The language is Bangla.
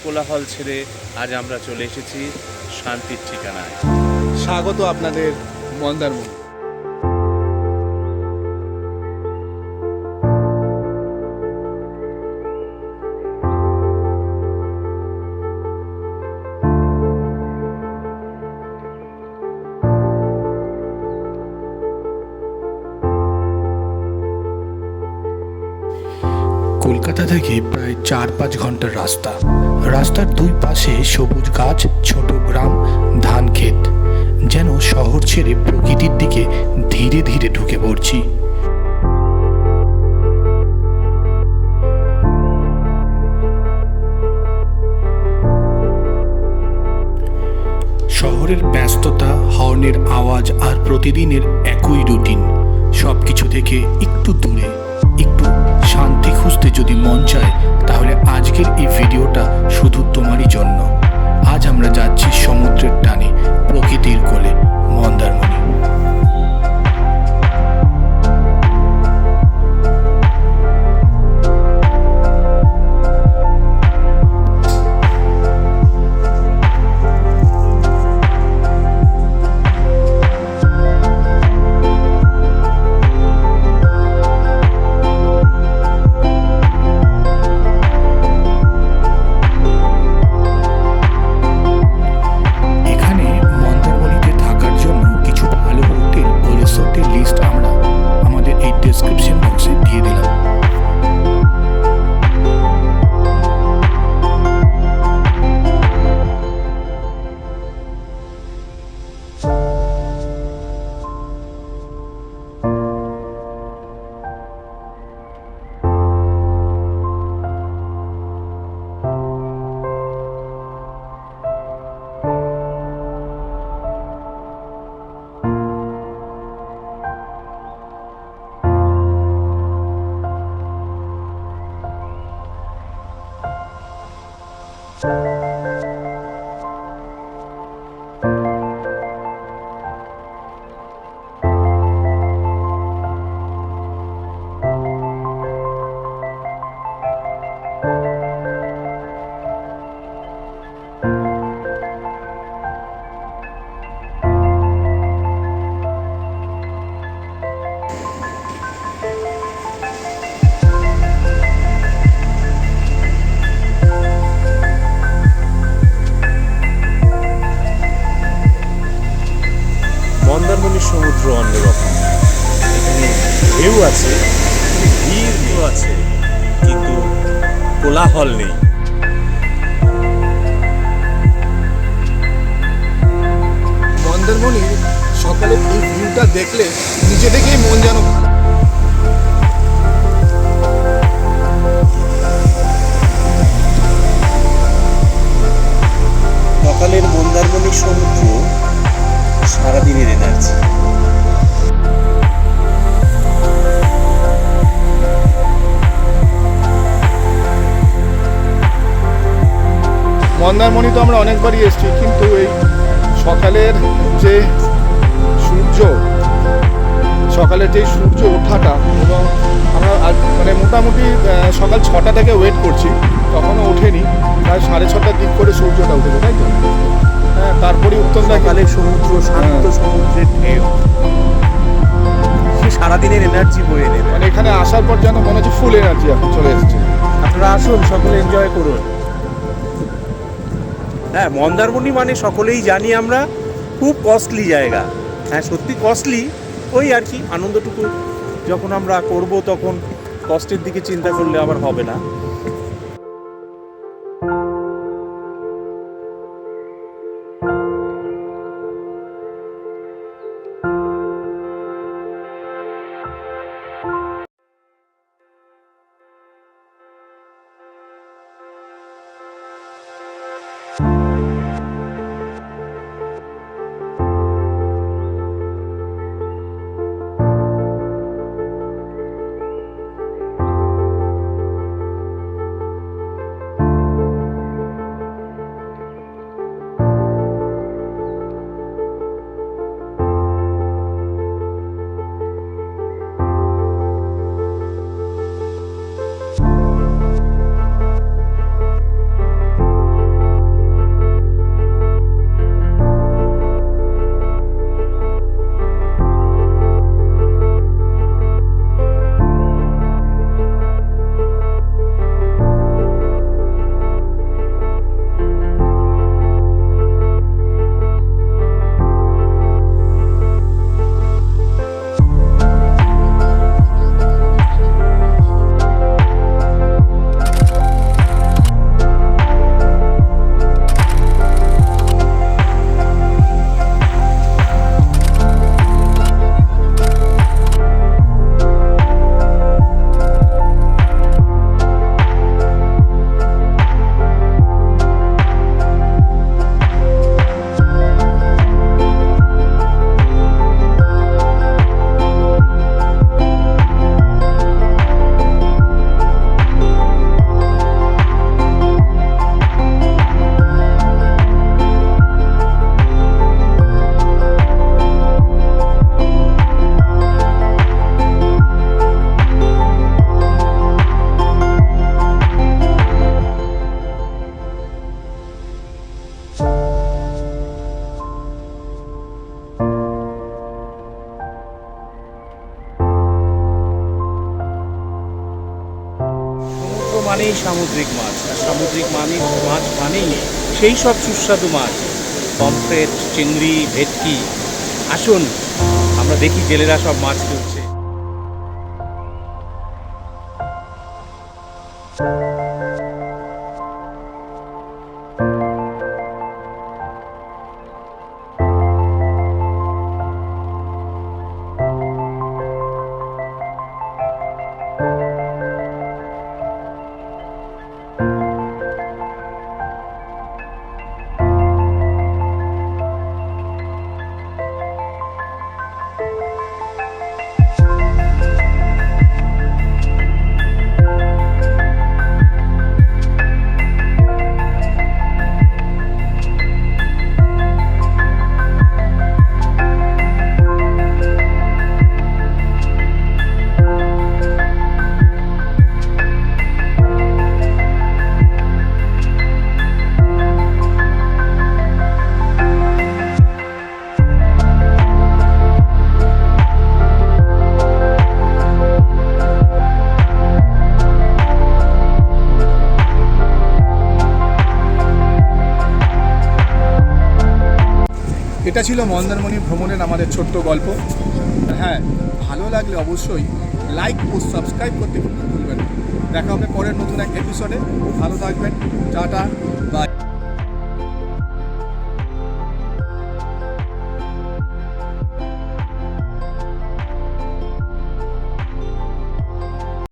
কোলাহল ছেড়ে আজ আমরা চলে এসেছি শান্তির ঠিকানায়। স্বাগত আপনাদের মন্দারমণি। কলকাতা থেকে প্রায় 4-5 ঘন্টার রাস্তা। রাস্তার দুই পাশে সবুজ গাছ, ছোট গ্রাম, ধান ক্ষেত। যেন শহর ছেড়ে প্রকৃতির দিকে ধীরে ধীরে ঢুকে পড়ছি। শহরের ব্যস্ততা, হর্নের আওয়াজ আর প্রতিদিনের একই রুটিন, সবকিছু থেকে একটু দূরে, একটু শান্তি খুঁজতে যদি মন চায়, তাহলে আজকের এই ভিডিওটা শুধু তোমারই জন্য। আজ আমরা যাচ্ছি সমুদ্রের টানে, প্রকৃতির কোলে, মন্দারমণি। মন্দারমণির সমুদ্র অন্যরকম। এখানে ঢেউ আছে, ভিড় আছে, কিন্তু কোলাহল নেই। মন্দারমণির সকালে এই ভিউটা দেখলে নিজে থেকেই মন যেন ভালো। সকালের মন্দারমণির সমুদ্র সারাদিনের এনার্জি। মন্দারমণি তো আমরা অনেকবারই এসেছি, কিন্তু এই সকালের যে সূর্য ওঠাটা, এবং আমরা মানে মোটামুটি সকাল 6টা থেকে ওয়েট করছি, তখনও ওঠেনি। প্রায় 6:30টার দিক করে সূর্যটা উঠেছে, তাই তো? হ্যাঁ, তারপরে উত্তরটা সকালের সমুদ্র, শান্ত সমুদ্রের ঢেউ, সে সারাদিনের এনার্জি বয়ে নেবে। মানে এখানে আসার পর যেন মনে হচ্ছে ফুল এনার্জি এখন চলে এসেছে। আপনারা আসুন, সকলে এনজয় করুন। হ্যাঁ, মন্দারমণি মানে সকলেই জানি আমরা খুব কস্টলি জায়গা। হ্যাঁ, সত্যি কস্টলি, ওই আর কি আনন্দটুকু যখন আমরা করব তখন কষ্টের দিকে চিন্তা করলে আবার হবে না। মানেই সামুদ্রিক মাছ, আর সামুদ্রিক মাছ মানেই সেই সব সুস্বাদু মাছ, পমফ্রেট, চিংড়ি, ভেটকি। আসুন আমরা দেখি জেলেরা সব মাছ তুলছে। এটা ছিল মন্দারমণি ভ্রমণের আমাদের ছোট্ট গল্প। হ্যাঁ, ভালো লাগলে অবশ্যই লাইক ও সাবস্ক্রাইব করতে কিন্তু ভুলবেন না। দেখা হবে পরের নতুন এক এপিসোডে। ভালো থাকবেন, টাটা, বাই।